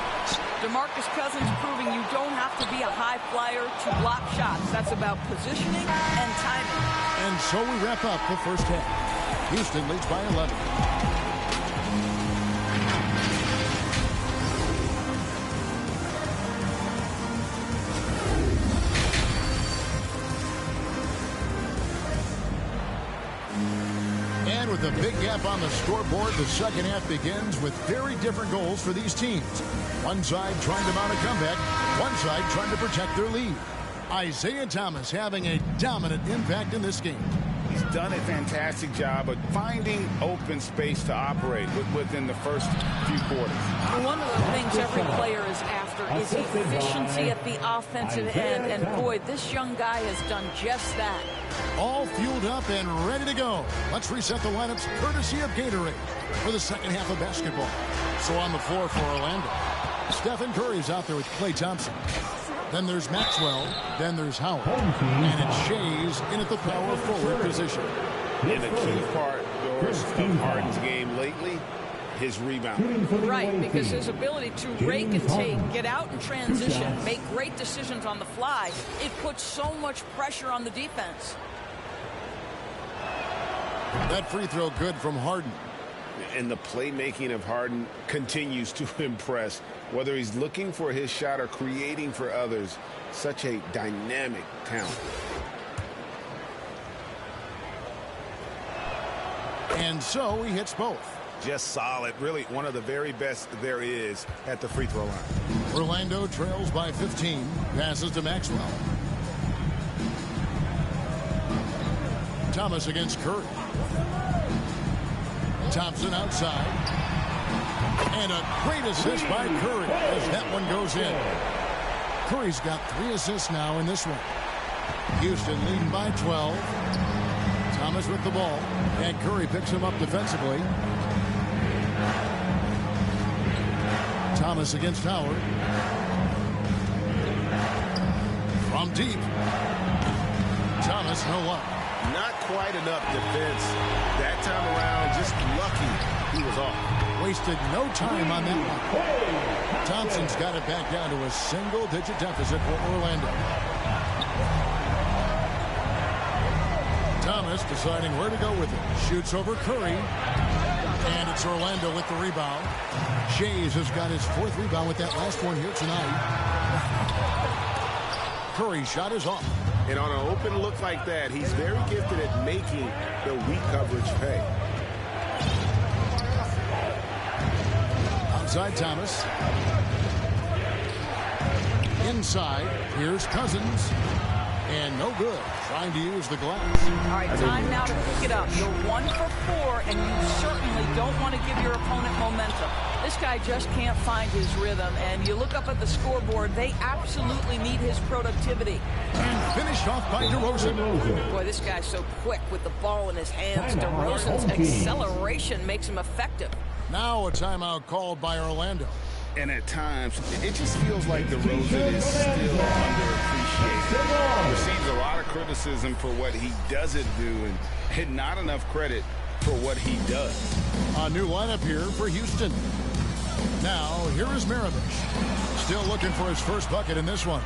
S5: DeMarcus Cousins proving you don't have to be a high flyer to block shots. That's about positioning and timing.
S8: And so we wrap up the first half. Houston leads by 11. And with a big gap on the scoreboard, the second half begins with very different goals for these teams. One side trying to mount a comeback, one side trying to protect their lead. Isaiah Thomas having a dominant impact in this game.
S9: He's done a fantastic job of finding open space to operate within the first few quarters.
S5: One of the things every player is after is efficiency at the offensive end. And boy, this young guy has done just that.
S8: All fueled up and ready to go. Let's reset the lineups courtesy of Gatorade for the second half of basketball. So on the floor for Orlando, Stephen Curry's out there with Klay Thompson. Then there's Maxwell. Then there's Howard. And it's Shays in at the power forward position.
S9: And the key part, Doris, of Harden's game lately, his rebound.
S5: Right, because his ability to rake and take, get out in transition, make great decisions on the fly, it puts so much pressure on the defense.
S8: That free throw good from Harden.
S9: And the playmaking of Harden continues to impress. Whether he's looking for his shot or creating for others, such a dynamic talent.
S8: And so he hits both.
S9: Just solid. Really one of the very best there is at the free throw line.
S8: Orlando trails by 15. Passes to Maxwell. Thomas against Curry. Thompson outside. And a great assist by Curry as that one goes in. Curry's got 3 assists now in this one. Houston leading by 12. Thomas with the ball. And Curry picks him up defensively. Thomas against Howard. From deep. Thomas, no luck.
S9: Not quite enough defense that time around. Just lucky he was off.
S8: Wasted no time on that one. Thompson's got it back down to a single-digit deficit for Orlando. Thomas deciding where to go with it. Shoots over Curry. And it's Orlando with the rebound. Shays has got his 4th rebound with that last one here tonight. Curry's shot is off.
S9: And on an open look like that, he's very gifted at making the weak coverage pay.
S8: Outside Thomas. Inside, here's Cousins. And no good. Trying to use the glass.
S5: All right, time now to pick it up. You're 1 for 4, and you certainly don't want to give your opponent momentum. This guy just can't find his rhythm, and you look up at the scoreboard, they absolutely need his productivity.
S8: And finished off by DeRozan.
S6: Boy, this guy's so quick with the ball in his hands. DeRozan's acceleration makes him effective.
S8: Now a timeout called by Orlando.
S9: And at times, it just feels like DeRozan is still underappreciated. Receives a lot of criticism for what he doesn't do and not enough credit for what he does.
S8: A new lineup here for Houston. Now, here is Maravich. Still looking for his first bucket in this one.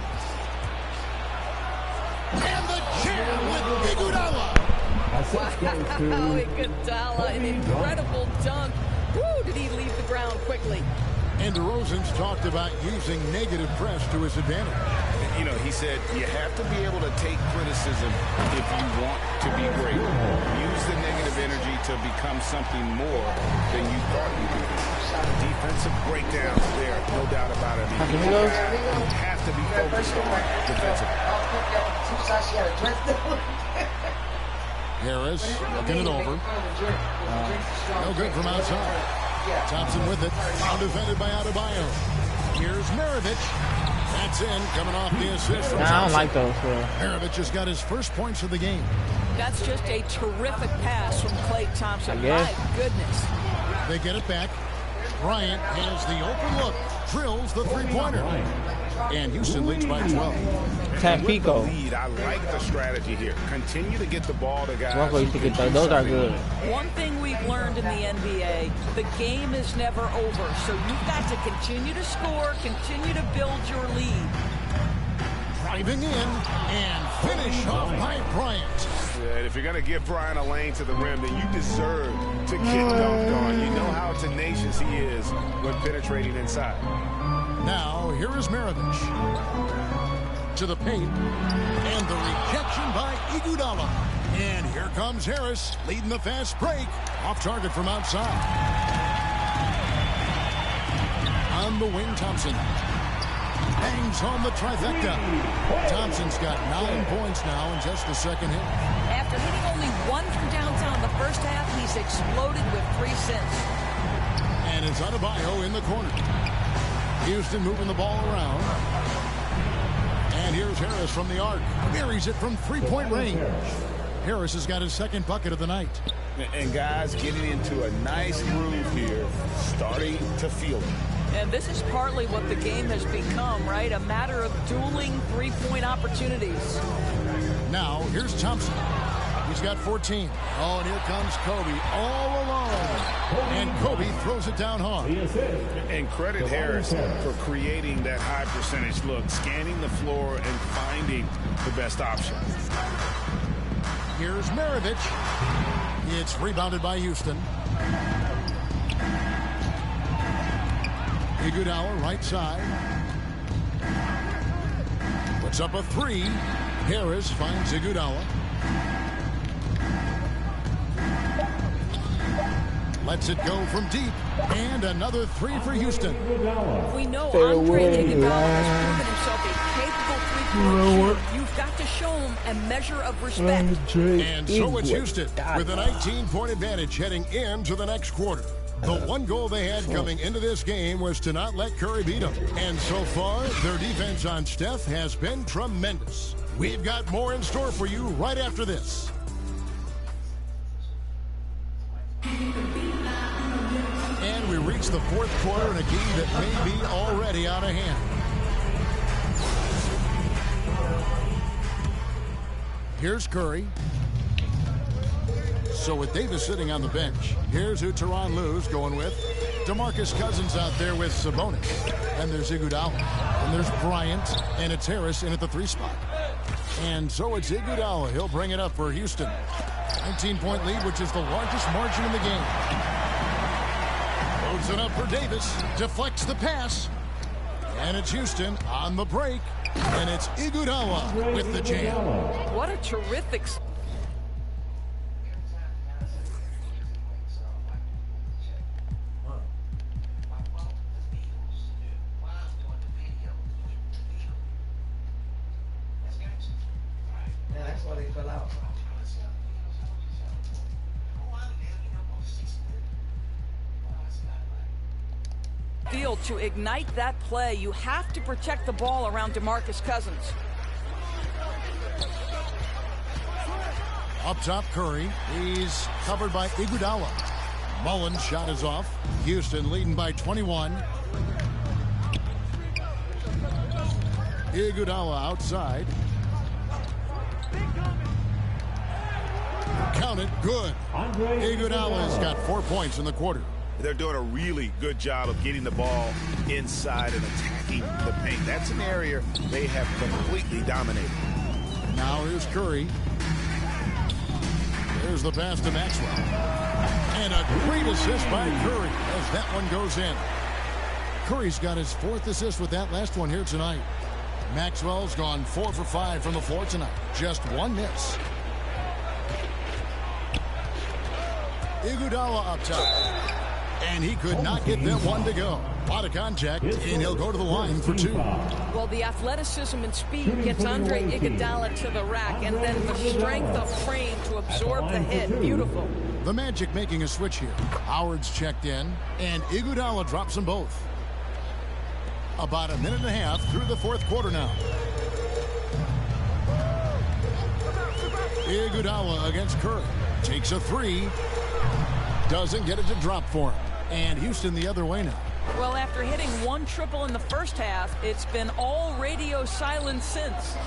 S8: And the jam with Iguodala.
S5: Wow, Iguodala, an incredible dunk. Woo, did he leave the ground quickly.
S8: And DeRozan's talked about using negative press to his advantage.
S9: You know, he said you have to be able to take criticism if you want to be great. Use the negative energy to become something more than you thought you could be. Defensive breakdowns there, no doubt about it. You have to be focused on defensively.
S8: Harris looking it over. No good from outside. Thompson with it. Now defended by Adebayo. Here's Maravich. That's in, coming off the assist from Thompson.
S3: I don't like those.
S8: Maravich has got his first points of the game.
S5: That's just a terrific pass from Klay Thompson. My goodness.
S8: They get it back. Bryant has the open look. Drills the three-pointer. And Houston leads by 12.
S3: Tampico.
S9: I like the strategy here. Continue to get the ball to guys.
S3: Those are good.
S5: One thing we've learned in the NBA, the game is never over. So you've got to continue to score, continue to build your lead.
S8: Driving in and finish off by Bryant.
S9: Yeah, if you're going to give Bryant a lane to the rim, then you deserve to get dunked on. You know how tenacious he is when penetrating inside.
S8: Now, here is Maravich. To the paint. And the rejection by Iguodala. And here comes Harris, leading the fast break. Off target from outside. On the wing, Thompson. Bangs on the trifecta. Thompson's got 9 points now in just the second hit.
S5: After hitting only 1 from downtown in the first half, he's exploded with 3 since.
S8: And it's Adebayo in the corner. Houston moving the ball around. And here's Harris from the arc. Buries it from three-point range. Harris has got his second bucket of the night.
S9: And guys getting into a nice groove here, starting to feel it.
S5: And this is partly what the game has become, right? A matter of dueling three-point opportunities.
S8: Now, here's Thompson. He's got 14. Oh, and here comes Kobe all alone. And Kobe throws it down hard.
S9: And credit Harris for creating that high percentage look, scanning the floor and finding the best option.
S8: Here's Maravich. It's rebounded by Houston. Iguodala right side. Puts up a three. Harris finds Iguodala. Lets it go from deep. And another three for Houston.
S5: We know Andre Iguodala has proven himself a capable three-point shooter. You've got to show him a measure of respect.
S8: And so it's Houston with a 19-point advantage heading into the next quarter. The one goal they had coming into this game was to not let Curry beat them. And so far, their defense on Steph has been tremendous. We've got more in store for you right after this. And we reach the fourth quarter in a game that may be already out of hand. Here's Curry. So with Davis sitting on the bench, here's who Tyronn Lue's going with. DeMarcus Cousins out there with Sabonis. And there's Iguodala. And there's Bryant. And it's Harris in at the 3 spot. And so it's Iguodala. He'll bring it up for Houston. 19-point lead, which is the largest margin in the game. Loads it up for Davis. Deflects the pass. And it's Houston on the break. And it's Iguodala with the jam.
S5: What a terrific... field to ignite that play. You have to protect the ball around DeMarcus Cousins.
S8: Up top, Curry. He's covered by Iguodala. Mullen's shot is off. Houston leading by 21. Iguodala outside. Count it, good. Iguodala's got 4 points in the quarter.
S9: They're doing a really good job of getting the ball inside and attacking the paint. That's an area they have completely dominated.
S8: Now here's Curry. There's the pass to Maxwell. And a great assist by Curry as that one goes in. Curry's got his 4th assist with that last one here tonight. Maxwell's gone 4 for 5 from the floor tonight. Just 1 miss. Iguodala up top. And he could not get that one to go. A lot of contact, and he'll go to the line for 2.
S5: Well, the athleticism and speed gets Andre Iguodala to the rack, and then the strength of frame to absorb the hit. Beautiful.
S8: The Magic making a switch here. Howard's checked in, and Iguodala drops them both. About a minute and a half through the 4th quarter now. Iguodala against Curry. Takes a 3. Doesn't get it to drop for him. And Houston the other way now.
S5: Well, after hitting 1 triple in the first half, it's been all radio silence since.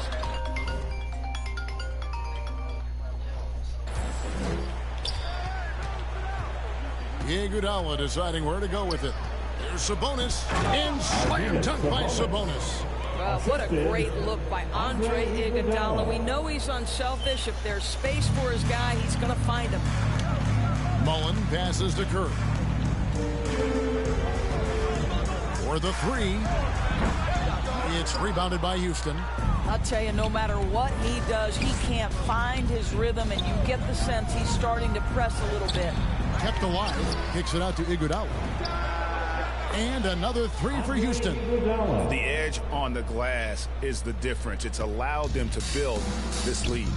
S8: Iguodala deciding where to go with it. There's Sabonis. And slam dunk by Sabonis.
S5: Well, what a great look by Andre Iguodala. We know he's unselfish. If there's space for his guy, he's going to find him.
S8: Mullen passes to Curry. For the 3. It's rebounded by Houston.
S5: I'll tell you, no matter what he does, he can't find his rhythm, and you get the sense he's starting to press a little bit.
S8: Kept alive. Kicks it out to Iguodala. And another 3 for Houston.
S9: The edge on the glass is the difference. It's allowed them to build this lead.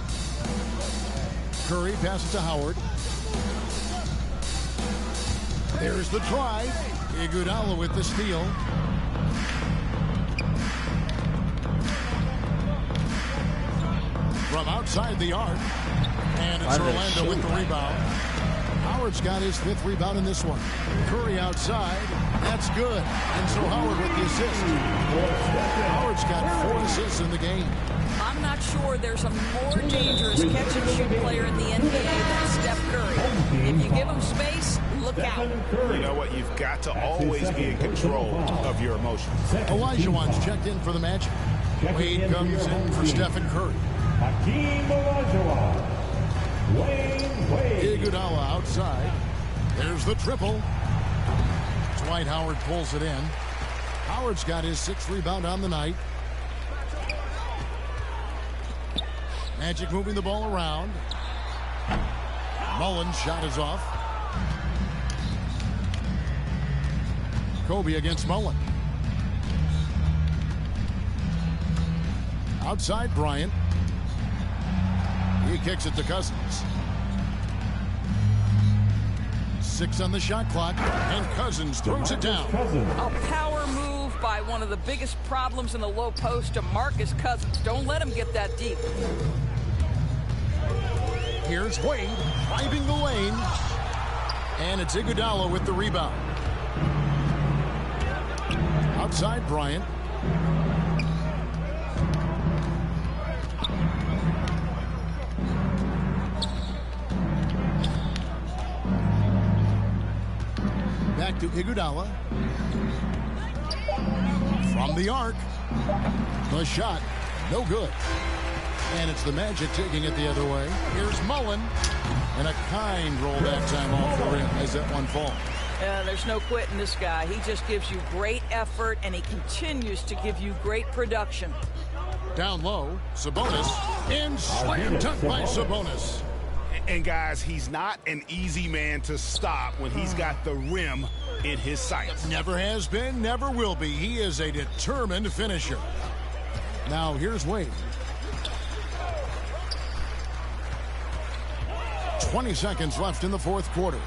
S8: Curry passes to Howard. There's the drive. Iguodala with the steal. From outside the arc. And it's Orlando with the rebound. Howard's got his 5th rebound in this one. Curry outside. That's good. And so Howard with the assist. Howard's got 4 assists in the game.
S5: I'm not sure there's a more dangerous catch-and-shoot player in the NBA than Steph Curry. If you give him space, look out.
S9: You know what? You've got to always be in control of your emotions.
S8: Olajuwon's checked in for the Magic. Wade comes in for Stephen Curry. Iguodala outside. There's the triple. Dwight Howard pulls it in. Howard's got his 6th rebound on the night. Magic moving the ball around. Mullen's shot is off. Kobe against Mullen. Outside Bryant. He kicks it to Cousins. 6 on the shot clock, and Cousins throws it down.
S5: A power move by one of the biggest problems in the low post, DeMarcus Cousins. Don't let him get that deep.
S8: Here's Wade driving the lane, and it's Iguodala with the rebound. Outside Bryant. Back to Iguodala. From the arc. The shot, no good. And it's the Magic taking it the other way. Here's Mullen. And a kind roll that time off the rim as that one falls.
S5: There's no quitting this guy. He just gives you great effort, and he continues to give you great production.
S8: Down low, Sabonis. And slam dunk by Sabonis.
S9: And guys, he's not an easy man to stop when he's got the rim in his sights.
S8: Never has been, never will be. He is a determined finisher. Now here's Wade. 20 seconds left in the 4th quarter.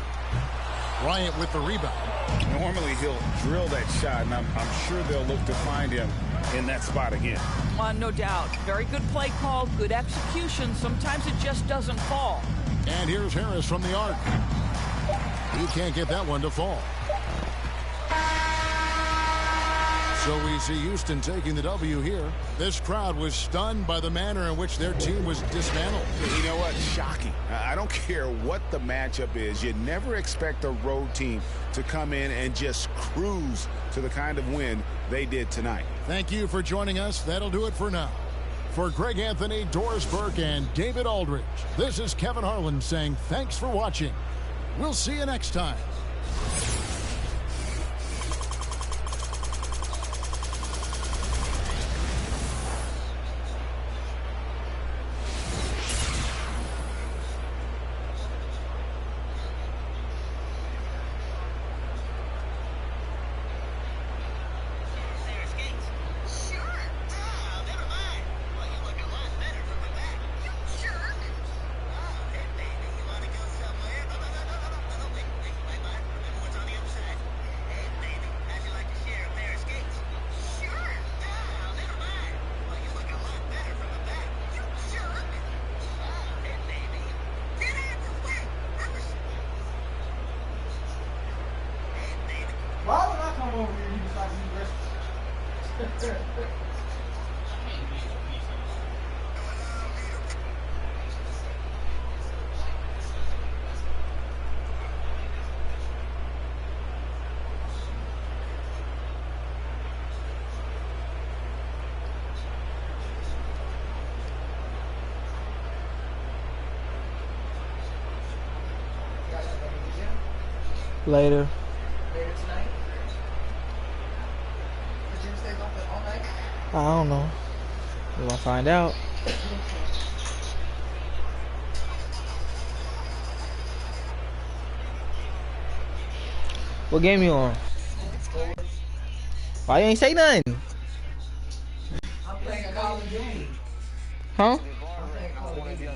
S8: Bryant with the rebound.
S9: Normally he'll drill that shot, and I'm sure they'll look to find him in that spot again.
S5: No doubt. Very good play call, good execution. Sometimes it just doesn't fall.
S8: And here's Harris from the arc. He can't get that one to fall. So we see Houston taking the W here. This crowd was stunned by the manner in which their team was dismantled.
S9: You know what? Shocking. I don't care what the matchup is. You never expect a road team to come in and just cruise to the kind of win they did tonight.
S8: Thank you for joining us. That'll do it for now. For Greg Anthony, Doris Burke, and David Aldridge, this is Kevin Harlan saying thanks for watching. We'll see you next time.
S10: Why would I come over here and you decide to eat breakfast?
S3: Later.
S10: Later tonight? The gym stays open all night?
S3: I don't know. We're gonna find out. What game you on? Why you ain't say nothing?
S10: I'm playing Call of Duty.
S3: Huh?
S10: I'm playing Call of Duty.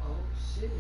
S10: Oh, shit.